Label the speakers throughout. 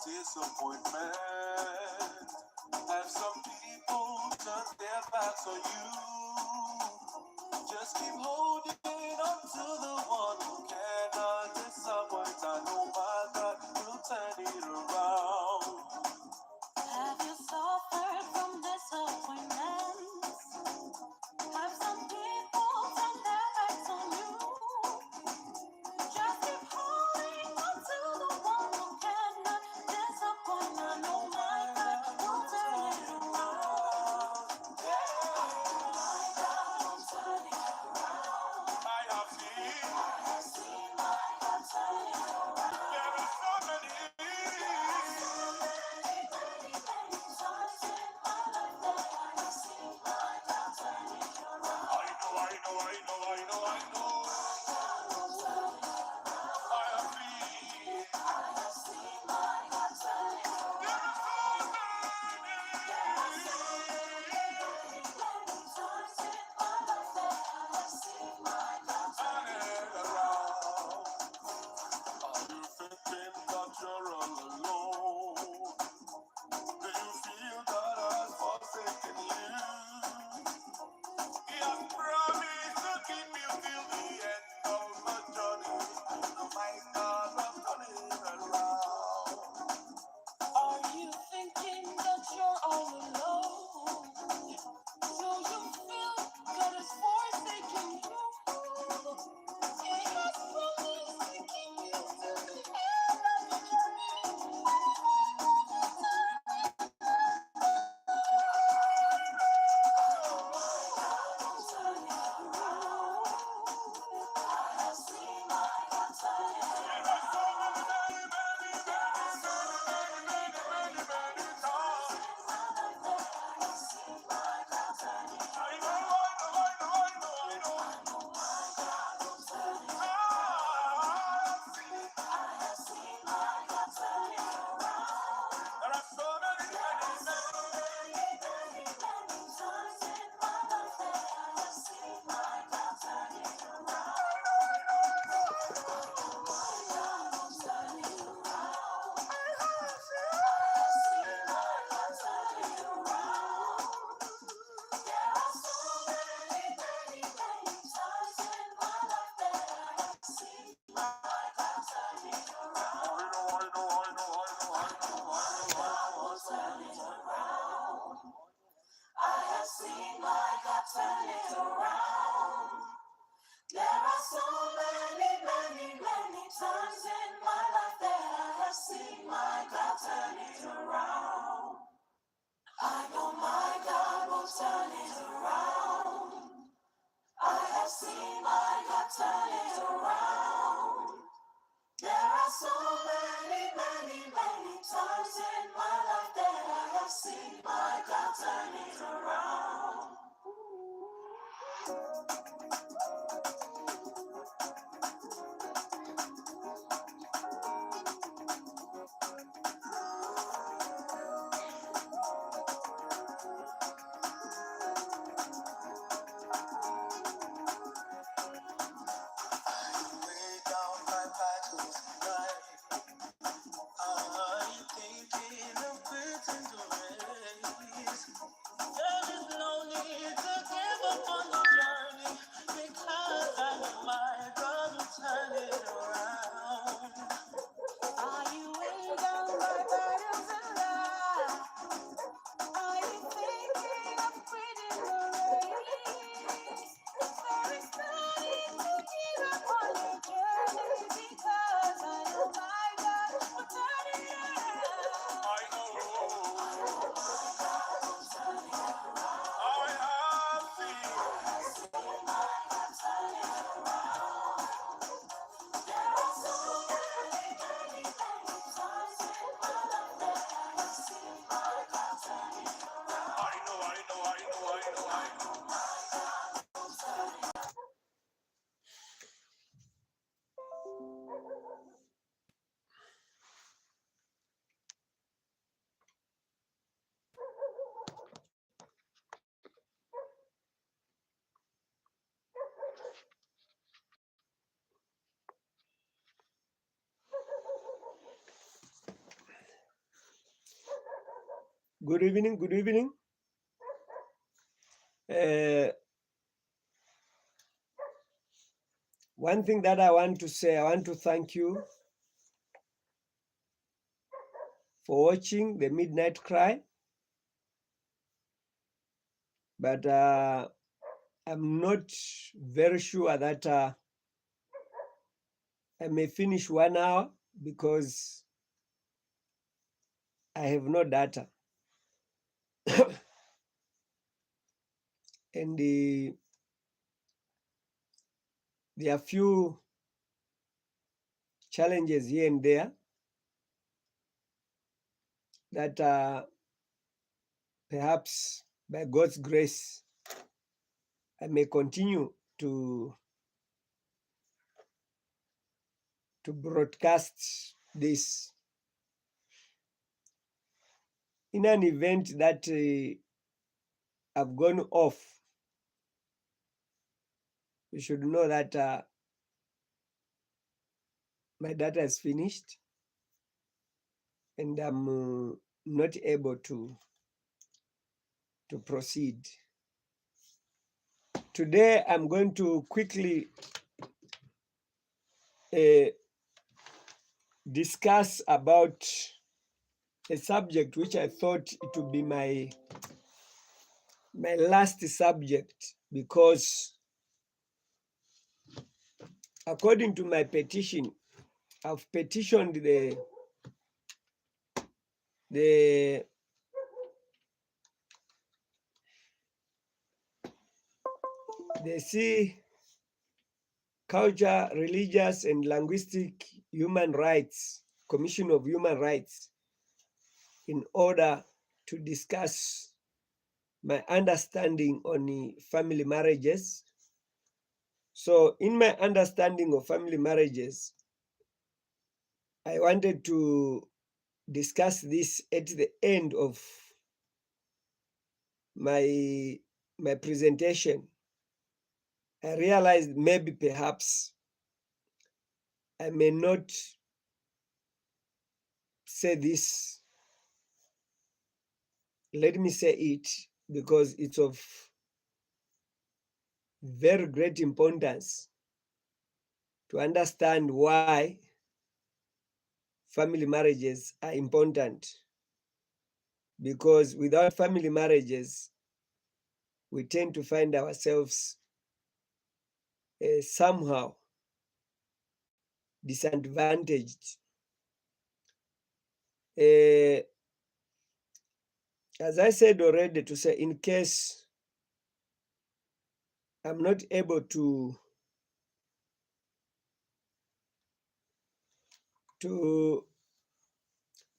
Speaker 1: Disappointment. Have some people turn their backs on you. Just keep holding on to the one who cannot disappoint. I know my God will turn it around.
Speaker 2: Have you suffered from disappointment? Have some people turn their backs on you? Just keep holding on to the one who cannot disappoint. I know my God will turn it around. My God will turn it around.
Speaker 1: I have seen
Speaker 2: turn it around. There are so many, many, many times in my life that I have seen my God turn it around. I know my God will turn it around. I have seen my God turn it around. There are so many, many, many times in my life that I have seen my God turn it around.
Speaker 1: Lay down my battles tonight. I'm thinking of quitting the race. There is no need to give up on the journey because I know my God will turn it around.
Speaker 2: Are you weighing down by burdens and life? Are you thinking of quitting the race? There is no need to give up on your journey because I know my God will turn it around.
Speaker 1: I know I have seen. I know. Good evening. Good evening. One thing that I want to say, I want to thank you for watching the Midnight Cry. But I'm not very sure that I may finish 1 hour because I have no data. And there are few challenges here and there that perhaps by God's grace I may continue to broadcast this. In an event that I've gone off, you should know that my data is finished and I'm not able to proceed. Today, I'm going to quickly discuss about a subject which I thought it would be my last subject, because according to my petition, I've petitioned the Sea Culture, Religious and Linguistic Human Rights Commission of Human Rights in order to discuss my understanding on family marriages. So in my understanding of family marriages, I wanted to discuss this at the end of my presentation. I realized maybe perhaps I may not say this. Let me say it because it's of very great importance to understand why family marriages are important. Because without family marriages, we tend to find ourselves somehow disadvantaged. As I said already, to say in case I'm not able to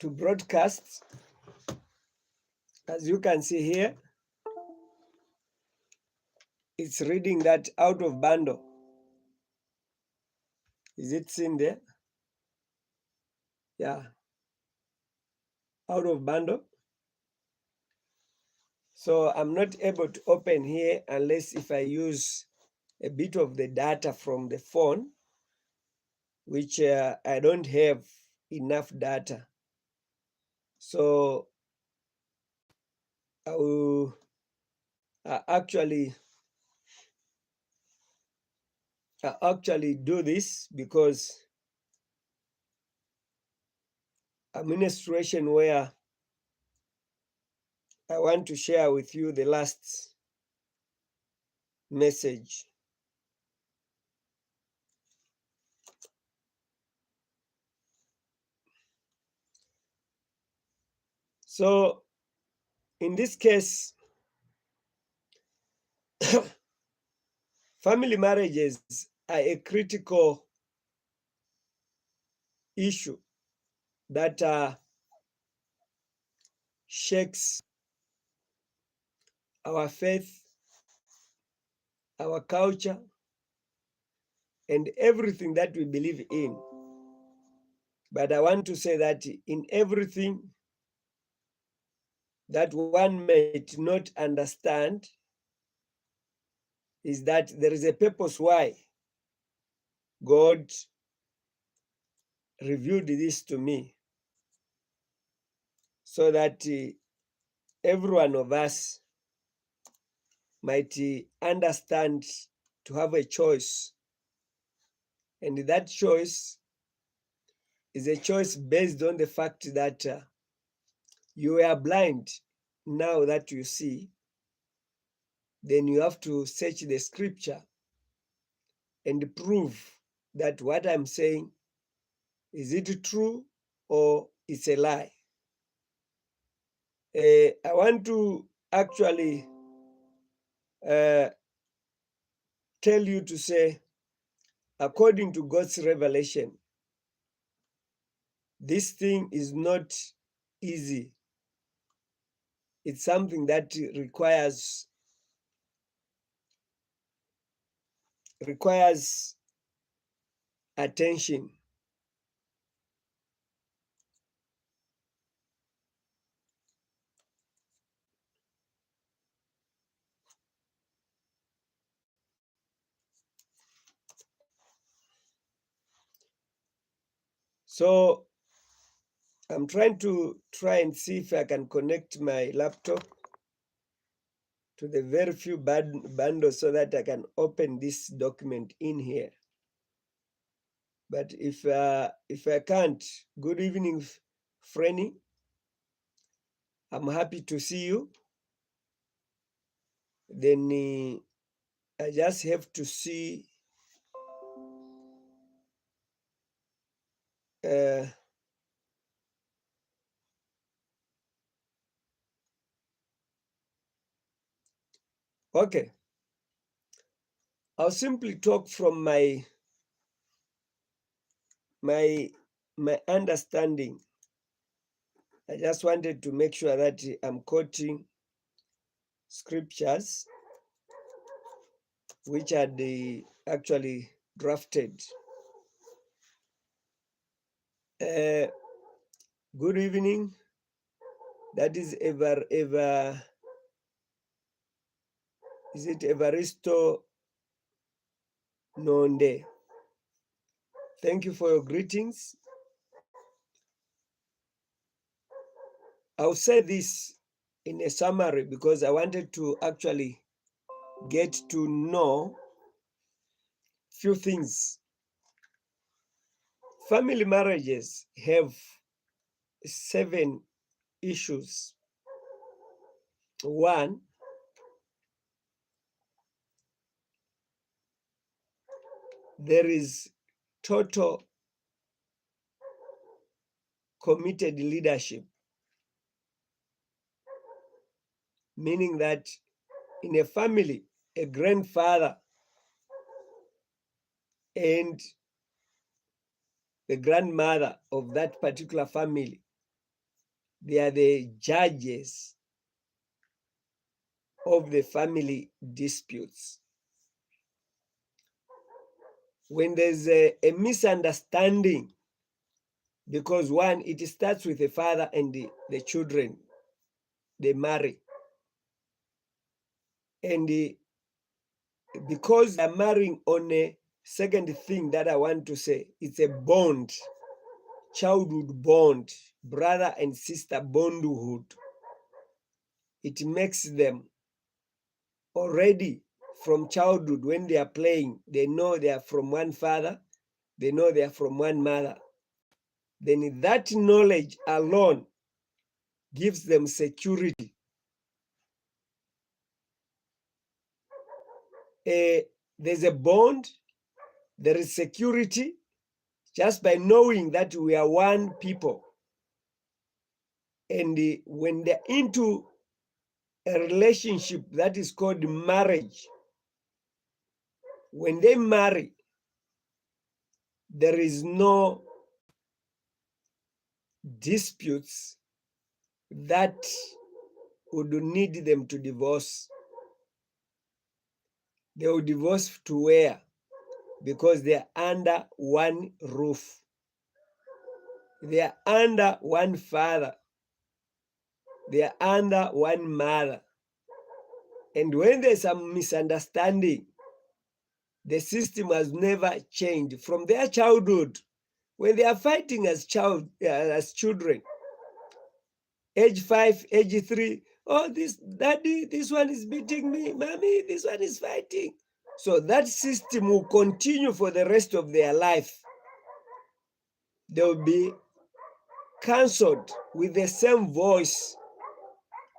Speaker 1: broadcast, as you can see here, it's reading that out of bundle. Is it seen there? Yeah, out of bundle. So I'm not able to open here unless if I use a bit of the data from the phone, which I don't have enough data. So I will actually do this because I'm in a situation where I want to share with you the last message. So in this case, family marriages are a critical issue that shakes our faith, our culture, and everything that we believe in. But I want to say that in everything that one might not understand is that there is a purpose why God revealed this to me, so that every one of us might understand to have a choice. And that choice is a choice based on the fact that you are blind. Now that you see, then you have to search the scripture and prove that what I'm saying, is it true or it's a lie? I want to actually tell you to say, according to God's revelation, this thing is not easy. It's something that requires attention. So I'm trying and see if I can connect my laptop to the very few bundles so that I can open this document in here. But if I can't, good evening, Frenny. I'm happy to see you. Then I just have to see okay. I'll simply talk from my understanding. I just wanted to make sure that I'm quoting scriptures which are actually drafted. Good evening. That is is it Evaristo Nonde? Thank you for your greetings. I'll say this in a summary because I wanted to actually get to know few things. Family marriages have 7 issues. One, there is total committed leadership, meaning that in a family, a grandfather and the grandmother of that particular family, they are the judges of the family disputes. When there's a misunderstanding, because one, it starts with the father and the children, they marry. And because they're marrying on a second thing that I want to say, it's a bond, childhood bond, brother and sister bondhood. It makes them already from childhood, when they are playing, they know they are from one father, they know they are from one mother. Then that knowledge alone gives them security. There's a bond, there is security just by knowing that we are one people. And when they're into a relationship that is called marriage, when they marry, there is no disputes that would need them to divorce. They will divorce to where? Because they are under one roof. They are under one father. They are under one mother. And when there's some misunderstanding, the system has never changed from their childhood. When they are fighting as children, age 5, age 3, oh, this daddy, this one is beating me, mommy, this one is fighting. So that system will continue for the rest of their life. They will be counseled with the same voice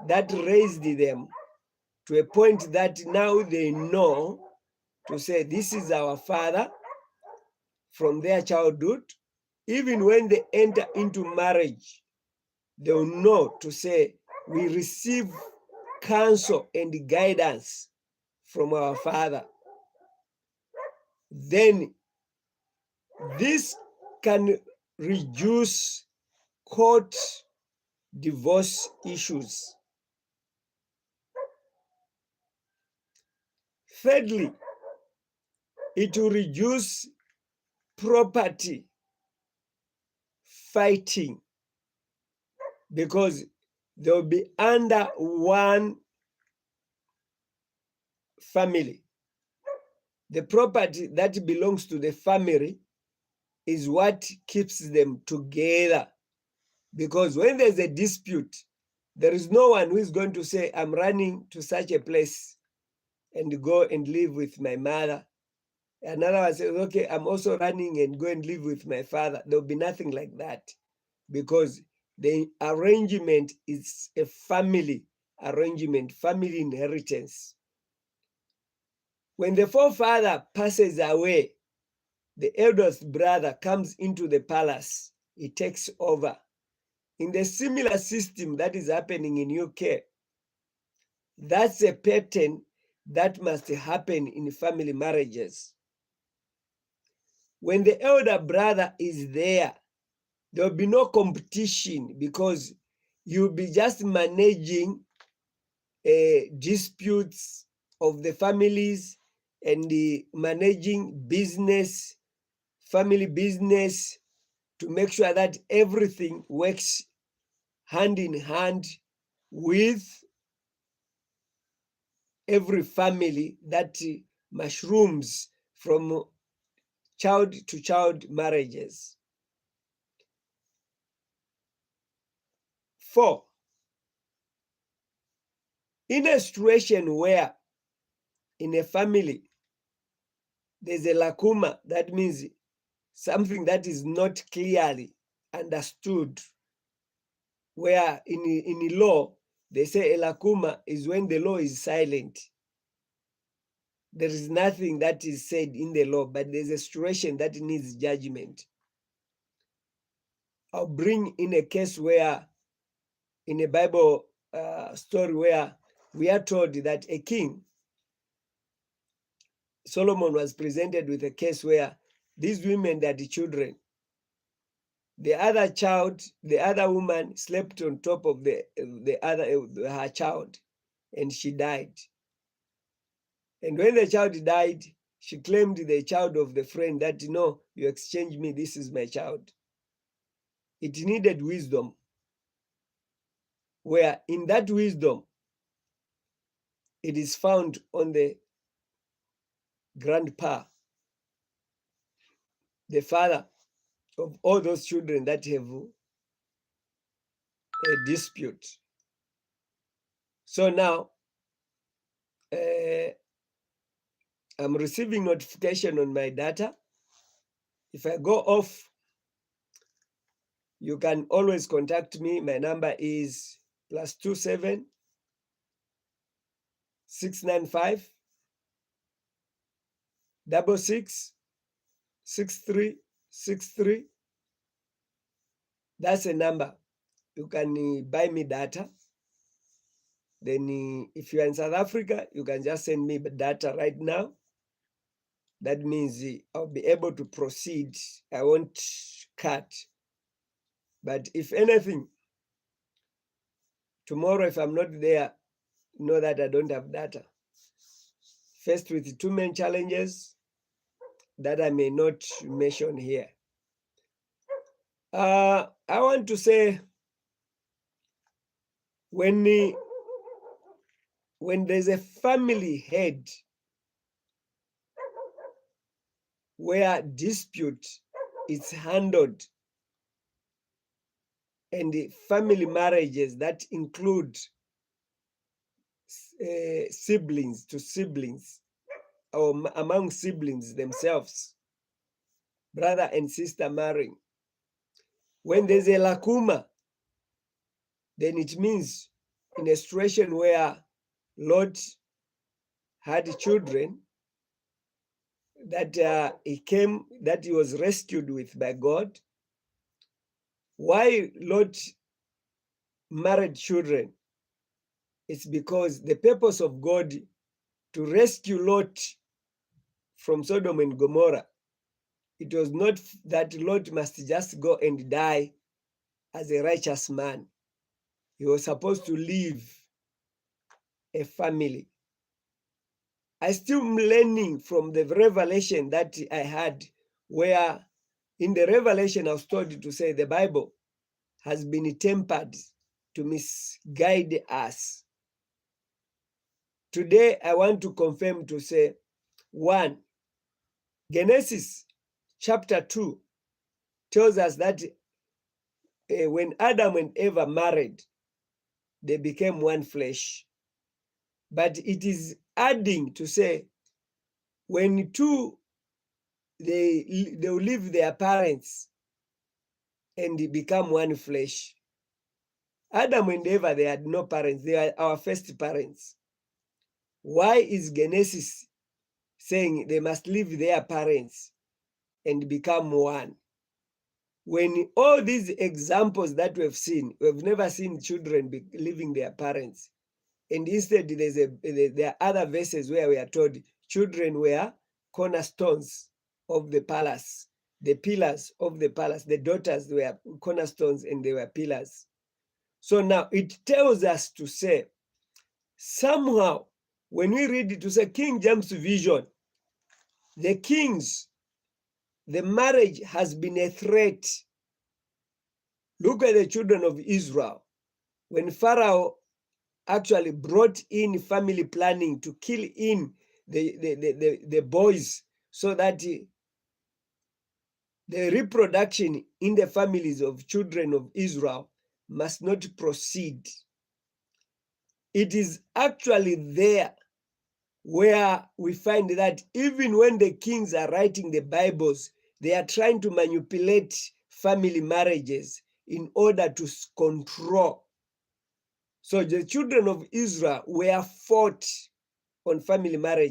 Speaker 1: that raised them to a point that now they know to say, this is our father from their childhood. Even when they enter into marriage, they will know to say, we receive counsel and guidance from our father. Then this can reduce court divorce issues. Thirdly, it will reduce property fighting because they'll be under one family. The property that belongs to the family is what keeps them together. Because when there's a dispute, there is no one who is going to say, I'm running to such a place and go and live with my mother. Another one says, okay, I'm also running and go and live with my father. There'll be nothing like that because the arrangement is a family arrangement, family inheritance. When the forefather passes away, the eldest brother comes into the palace. He takes over. In the similar system that is happening in UK, that's a pattern that must happen in family marriages. When the elder brother is there, there will be no competition because you'll be just managing disputes of the families and managing business, family business, to make sure that everything works hand in hand with every family that mushrooms from child to child marriages. 4, in a situation where in a family there's a lacuna, that means something that is not clearly understood, where in law they say a lacuna is when the law is silent. there is nothing that is said in the law, but there's a situation that needs judgment. I'll bring in a case where, in a Bible story, where we are told that a king, Solomon, was presented with a case where these women had children. The other woman slept on top of her child, and she died. And when the child died, she claimed the child of the friend that, no, you exchanged me, this is my child. It needed wisdom, where in that wisdom, it is found on the grandpa, the father of all those children that have a dispute. So now, I'm receiving notification on my data. If I go off, you can always contact me. My number is +27 695 66 6363. That's a number. You can buy me data. Then if you are in South Africa, you can just send me data right now. That means I'll be able to proceed. I won't cut. But if anything, tomorrow, if I'm not there, know that I don't have data. Faced with too many challenges that I may not mention here. I want to say, when there's a family head where dispute is handled, and the family marriages that include siblings to siblings, or among siblings themselves, brother and sister marrying, when there's a lakuma, then it means in a situation where Lot had children, that he was rescued with by God. Why Lot married children? It's because the purpose of God to rescue Lot from Sodom and Gomorrah, it was not that Lot must just go and die as a righteous man. He was supposed to leave a family. I still am learning from the revelation that I had, where in the revelation I was told to say the Bible has been tempered to misguide us. Today I want to confirm to say, 1, Genesis chapter 2 tells us that when Adam and Eve married, they became one flesh. But it is adding to say, when two, they will leave their parents and become one flesh. Adam and Eve, they had no parents. They are our first parents. Why is Genesis saying they must leave their parents and become one? When all these examples that we've seen, we've never seen children leaving their parents. And instead, there are other verses where we are told children were cornerstones of the palace, the pillars of the palace. The daughters were cornerstones and they were pillars. So now it tells us to say, somehow, when we read it, to say King James Vision, the kings, the marriage has been a threat. Look at the children of Israel. When Pharaoh actually brought in family planning to kill in the boys, so that the reproduction in the families of children of Israel must not proceed. It is actually there where we find that even when the kings are writing the Bibles, they are trying to manipulate family marriages in order to control. So the children of Israel were fought on family marriage.